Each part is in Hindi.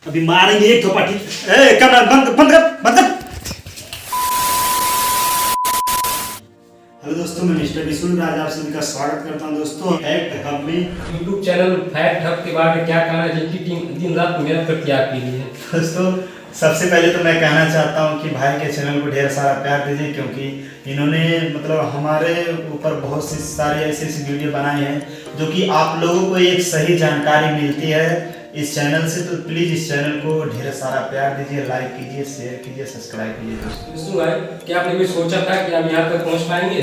अभी मारेंगे एक थोपाटी। ए कैमरा बंद बंद कर बंद कर। हेलो दोस्तों, मैं मिस्टर विष्णु राज आप सभी का स्वागत करता हूं दोस्तों फैक्ट हब में। यूट्यूब चैनल फैक्ट हब के बारे में क्या कहना है, जिनकी टीम दिन रात मेहनत करती है आपके लिए। दोस्तों सबसे पहले तो मैं कहना चाहता हूं कि भाई के चैनल को ढेर सारा प्यार दीजिए, क्योंकि इन्होंने मतलब हमारे ऊपर बहुत सी सारी ऐसी वीडियो बनाए हैं जो कि आप लोगों को एक सही जानकारी मिलती है इस चैनल से। तो प्लीज़ इस चैनल को ढेर सारा प्यार दीजिए, लाइक कीजिए, शेयर कीजिए, सब्सक्राइब कीजिए दोस्तों। विष्णु भाई, क्या आपने भी सोचा था कि आप यहाँ तक पहुँच पाएंगे?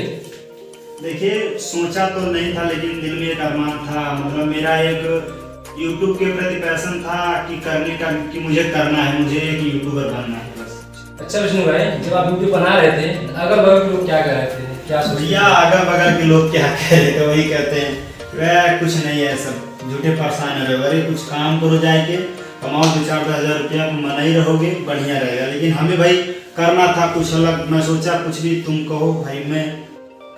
देखिए, सोचा तो नहीं था, लेकिन दिल में एक अरमान था। मतलब मेरा एक YouTube के प्रति पैशन था कि करने का, कि मुझे करना है, मुझे एक यूट्यूबर बनना है बस। अच्छा विष्णु भाई, जब आप वीडियो बना रहे थे अगल बगल के लोग क्या कह रहे थे, क्या सोच भैया अगल बगल के लोग क्या कह रहे थे, वही कहते हैं वह कुछ नहीं है, सब झूठे परेशान रहे। अरे कुछ काम करो, जाके कमाओ 2-4 हज़ार रुपया, मना ही रहोगे बढ़िया रहेगा। लेकिन हमें भाई करना था कुछ अलग। मैं सोचा कुछ भी तुम कहो भाई, मैं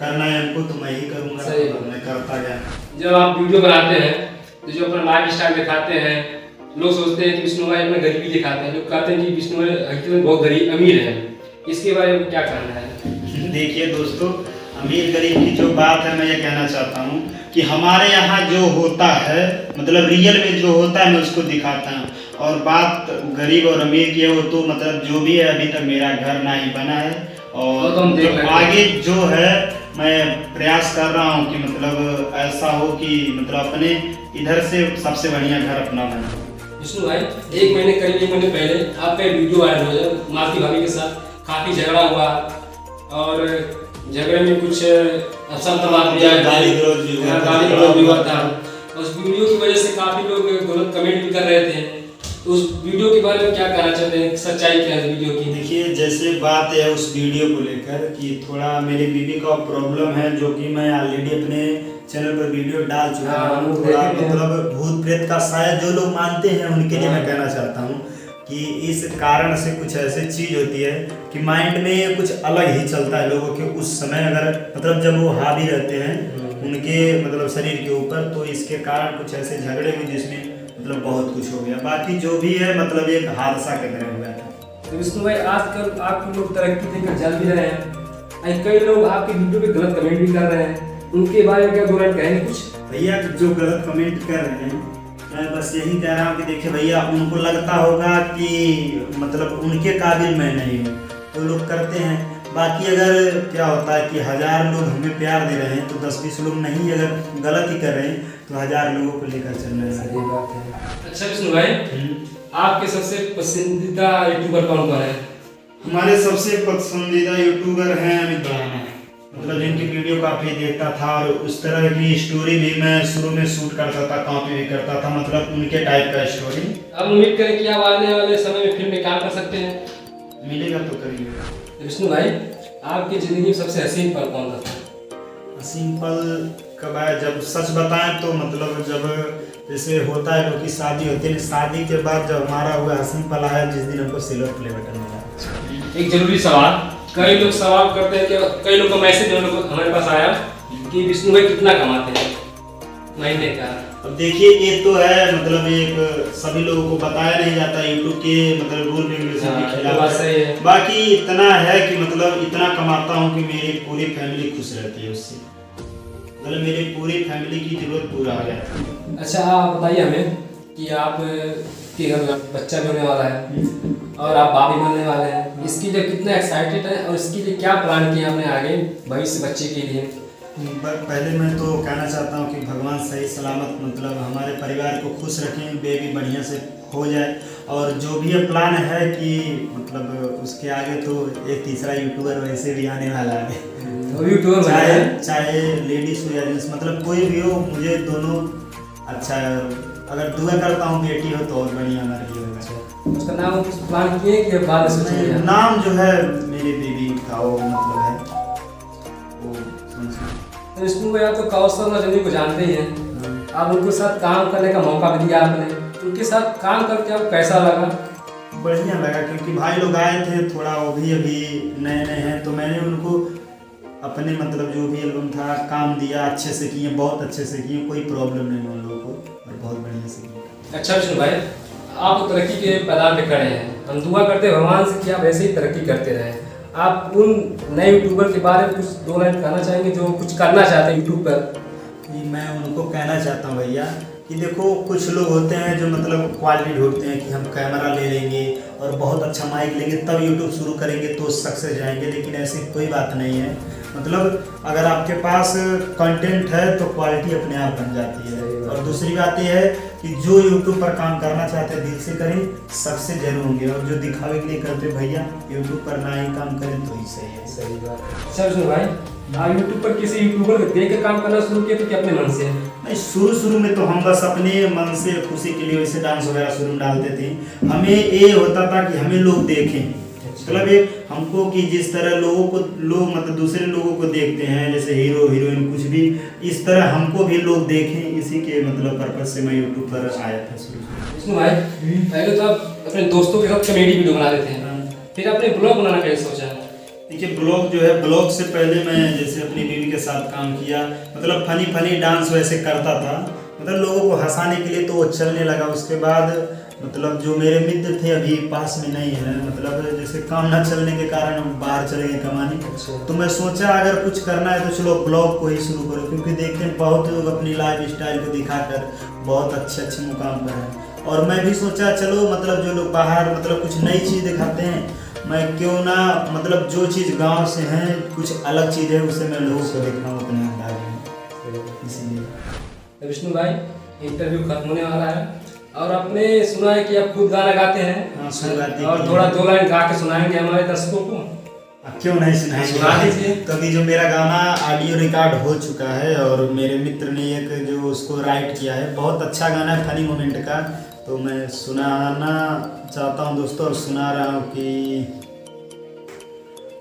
करना है हमको तो मैं ही करूँगा। मैं करता गया। जब आप वीडियो बनाते हैं तो जो अपना लाइफ स्टाइल दिखाते हैं, लोग सोचते हैं कि विष्णु भाई अपना गरीबी दिखाते हैं, लोग कहते हैं कि विष्णु भाई हकीकत में बहुत गरीब अमीर है। इसके बारे में क्या कहना है? देखिए दोस्तों, अमीर गरीब की जो बात है, मैं ये कहना चाहता हूँ कि हमारे यहाँ जो होता है, मतलब रियल में जो होता है मैं उसको दिखाता हूँ। और बात गरीब और अमीर की है, वो तो मतलब जो भी है, अभी तक मेरा घर ना ही बना है। और तो आगे जो है मैं प्रयास कर रहा हूँ कि मतलब ऐसा हो कि मतलब अपने इधर से सबसे बढ़िया घर अपना बने। विष्णु भाई, करीब 1 महीने पहले आपका वीडियो वायरल हो जाए, मालती भाभी के साथ काफ़ी झगड़ा हुआ और झगड़े में कुछ गाली गलौज भी हुआ था। उस वीडियो की वजह से काफ़ी लोग गलत कमेंट भी कर रहे थे। तो उस वीडियो के बारे में क्या कहना चाहते हैं, सच्चाई क्या है वीडियो की? देखिए, जैसे बात है उस वीडियो को लेकर कि थोड़ा मेरी बीवी का प्रॉब्लम है, जो कि मैं ऑलरेडी अपने चैनल पर वीडियो डाल चुका हूँ। थोड़ा मतलब भूत प्रेत का शायद जो लोग मानते हैं उनके लिए मैं कहना चाहता हूँ कि इस कारण से कुछ ऐसी चीज़ होती है कि माइंड में कुछ अलग ही चलता है लोगों के उस समय, अगर मतलब जब वो हावी रहते हैं उनके मतलब शरीर के ऊपर, तो इसके कारण कुछ ऐसे झगड़े हुए जिसमें मतलब बहुत कुछ हो गया। बाकी जो भी है मतलब एक हादसा के तरह हुआ था। तो विष्णु भाई, आजकल आपके लोग तरक्की देकर चल भी रहे हैं, कई लोग आपके वीडियो पे गलत कमेंट भी कर रहे हैं, उनके बारे में क्या दो लाइन कहेंगे कुछ? भैया जो गलत कमेंट कर रहे हैं, मैं बस यही कह रहा हूँ कि देखिए भैया, उनको लगता होगा कि मतलब उनके काबिल मैं नहीं हूँ तो लोग करते हैं। बाकी अगर क्या होता है कि 1000 लोग हमें प्यार दे रहे हैं तो 10-20 लोग नहीं अगर गलत ही कर रहे हैं तो 1000 लोगों को लेकर चल रहे हैं। सही बात है। अच्छा विष्णु भाई, आपके सबसे पसंदीदा यूट्यूबर कौन कौन है? हमारे सबसे पसंदीदा यूट्यूबर हैं अमित भड़ाना, मतलब जिनकी वीडियो काफ़ी देखता था और उस तरह की स्टोरी भी मैं शुरू में शूट करता था, कॉपी भी करता था, मतलब उनके टाइप का स्टोरी। अब उम्मीद करें कि आप आने वाले समय में फिल्म में काम कर सकते हैं। मिलेगा तो करिएगा। विष्णु भाई, आपकी ज़िंदगी में सबसे हसीन पल कौन सा था? हसीन पल कब है, जब सच बताएं तो मतलब जब जैसे होता है, क्योंकि शादी होती है, शादी के बाद जब हमारा हुआ हसीन पल आया जिस दिन हमको सिल्वर प्ले बटन मिला। एक जरूरी सवाल, कई लोग सवाल करते हैं कि कई लोग का मैसेज हमारे पास आया कि विष्णु भाई कितना कमाते हैं महीने का? अब देखिए, ये तो है मतलब एक सभी लोगों को बताया नहीं जाता, यूट्यूब के मतलब रूल रेगुलेशन के खिलाफ है। बाकी इतना है कि मतलब इतना कमाता हूँ कि मेरी पूरी फैमिली खुश रहती है उससे, मतलब मेरी पूरी फैमिली की जरूरत पूरा हो जाती है। अच्छा, आप बताइए हमें कि आप के घर बच्चा भी होने वाला है और आप बाप भी बनने वाले हैं, इसके लिए कितना एक्साइटेड है और इसके लिए क्या प्लान किया आपने आगे भविष्य बच्चे के लिए? पहले मैं तो कहना चाहता हूँ कि भगवान सही सलामत मतलब हमारे परिवार को खुश रखें, बेबी बढ़िया से हो जाए। और जो भी ये प्लान है कि मतलब उसके आगे तो एक तीसरा यूट्यूबर वैसे भी आने वाला है, चाहे लेडीज हो या जेंट्स, मतलब कोई भी हो, मुझे दोनों अच्छा है। अगर दुआ करता हूँ बेटी हो तो और बढ़िया हमारे लिए होगा। उसका नाम कुछ प्लान किए कि बाद में सोचेंगे? नाम जो है मेरी बेबी का वो मतलब है वो। तो विष्णु भाई, आप तो कौशल नजनी को जानते ही हैं, आप उनके साथ काम करने का मौका भी दिया आपने, उनके साथ काम करके आपको कैसा लगा? बढ़िया लगा, क्योंकि भाई लोग आए थे, थोड़ा वो भी अभी नए नए हैं, तो मैंने उनको अपने मतलब जो भी एल्बम था काम दिया, अच्छे से किए, बहुत अच्छे से किए, कोई प्रॉब्लम नहीं उन लोगों को और बहुत बढ़िया से किए। अच्छा विष्णु भाई, आप तरक्की के पैदान पे खड़े हैं, हम दुआ करते हैं भगवान से कि आप ऐसे ही तरक्की करते रहें। आप उन नए यूट्यूबर के बारे में कुछ 2 लाइन कहना चाहेंगे जो कुछ करना चाहते हैं यूट्यूब पर? कि मैं उनको कहना चाहता हूँ भैया कि देखो, कुछ लोग होते हैं जो मतलब क्वालिटी ढूंढते हैं कि हम कैमरा ले लेंगे और बहुत अच्छा माइक लेंगे तब यूट्यूब शुरू करेंगे तो सक्सेस जाएंगे, लेकिन ऐसी कोई बात नहीं है। मतलब अगर आपके पास कंटेंट है तो क्वालिटी अपने आप बन जाती है। और दूसरी बात यह है कि जो यूट्यूब पर काम करना चाहते हैं दिल से करें, सक्सेस जरूर होंगे। और जो दिखावे के लिए करते भैया यूट्यूब पर ना ही काम करें तो ही सही है। सही बात है। अच्छा विष्णु भाई, आप यूट्यूब पर किसी यूट्यूबर को देख कर काम करना शुरू किया तो क्या अपने मन से? नहीं, शुरू में तो हम बस अपने मन से खुशी के लिए वैसे डांस वगैरह शुरू में डालते थे। हमें ये होता था कि हमें लोग देखें, मतलब एक हमको कि जिस तरह लोग मतलब दूसरे लोगों को देखते हैं, जैसे हीरो हीरोइन कुछ भी, इस तरह हमको भी लोग देखें। इसी के मतलब पर्पज से मैं यूट्यूब पर आया था शुरू। विष्णु भाई, पहले तो आप अपने दोस्तों के साथ कॉमेडी वीडियो बना रहे थे, फिर आपने ब्लॉग बनाना कैसे सोचा? देखिए, ब्लॉग जो है, ब्लॉग से पहले मैं जैसे अपनी बीवी के साथ काम किया, मतलब फनी डांस वैसे करता था, मतलब लोगों को हंसाने के लिए, तो वो चलने लगा। उसके बाद मतलब जो मेरे मित्र थे अभी पास में नहीं है, मतलब जैसे काम ना चलने के कारण हम बाहर चले गए कमाने। तो मैं सोचा अगर कुछ करना है तो चलो ब्लॉग को ही शुरू करो, क्योंकि देखते हैं बहुत लोग अपनी लाइफ स्टाइल को दिखाकर बहुत अच्छे मुकाम पर हैं। और मैं भी सोचा चलो मतलब जो लोग बाहर मतलब कुछ नई चीज़ दिखाते हैं, मैं क्यों ना मतलब जो चीज़ गांव से है कुछ अलग चीज़ है उसे मैं लोगों को दिखाऊं अपने अंदाज में, इसीलिए। विष्णु भाई, इंटरव्यू खत्म होने वाला है और आपने सुना है कि आप खुद गाना गाते हैं। हाँ, सुन गाते और थोड़ा 2 लाइन गा के सुनाएंगे हमारे दर्शकों को? क्यों नहीं सुनाएंगे, सुना दीजिए। तो अभी जो मेरा गाना ऑडियो रिकॉर्ड हो चुका है और मेरे मित्र ने एक जो उसको राइट किया है, बहुत अच्छा गाना है फनी मोमेंट का, तो मैं सुनाना चाहता हूँ दोस्तों। और सुना रहा हूँ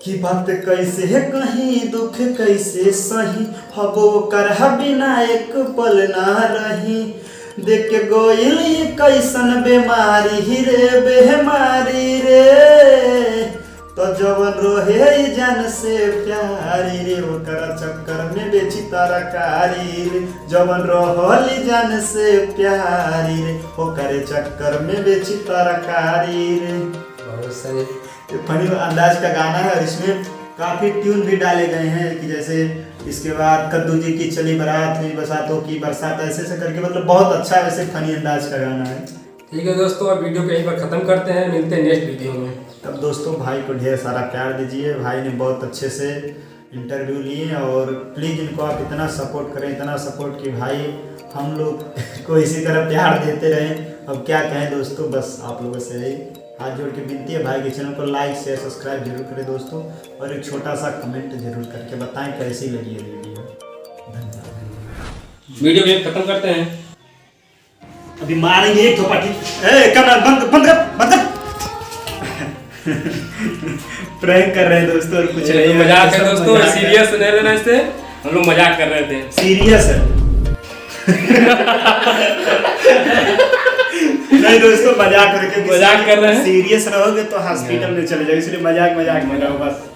कि बात कैसे है कहीं, दुख कैसे सही, हबो कर बिना एक पल ना रही, देख के गोइल कैसन बेमारी रे, बेमारी रे, तो जवन रोहे जान से प्यारी रे, वो कर चक्कर में बेची तरकारी रे, जवन रोहली जान से प्यारी रे, वो करे चक्कर में बेची तरकारी रे। बहुत सही, फनी अंदाज का गाना है और इसमें काफ़ी ट्यून भी डाले गए हैं कि जैसे इसके बाद कद्दू जी की चली बारात हुई बरसातों की बरसात, ऐसे करके मतलब बहुत अच्छा वैसे फनी अंदाज का गाना है। ठीक है दोस्तों, अब वीडियो को यहीं पर ख़त्म करते हैं, मिलते हैं नेक्स्ट वीडियो में। तब दोस्तों भाई को ढेर सारा प्यार दीजिए, भाई ने बहुत अच्छे से इंटरव्यू लिए और प्लीज़ इनको आप इतना सपोर्ट करें, इतना सपोर्ट कि भाई हम लोग को इसी तरह प्यार देते रहें। अब क्या कहें दोस्तों, बस आप लोगों से यही हाथ जोड़ के विनती है, भाई के चैनल को लाइक शेयर सब्सक्राइब जरूर करें दोस्तों, और एक छोटा सा कमेंट जरूर करके बताएं कैसी लगी है वीडियो। धन्यवाद। वीडियो को खत्म करते हैं, अभी मारेंगे एक थोपाटी। कैमरा बंद कर प्रैंक कर रहे हैं दोस्तों और कुछ नहीं, मजाक है दोस्तों, सीरियस नहीं लेना इससे, हम लोग मजाक कर रहे थे। सीरियस है नहीं दोस्तों, मजाक करके मजाक कर रहे हैं। सीरियस रहोगे तो हॉस्पिटल में चले जाओ, इसलिए मजाक में रहो बस।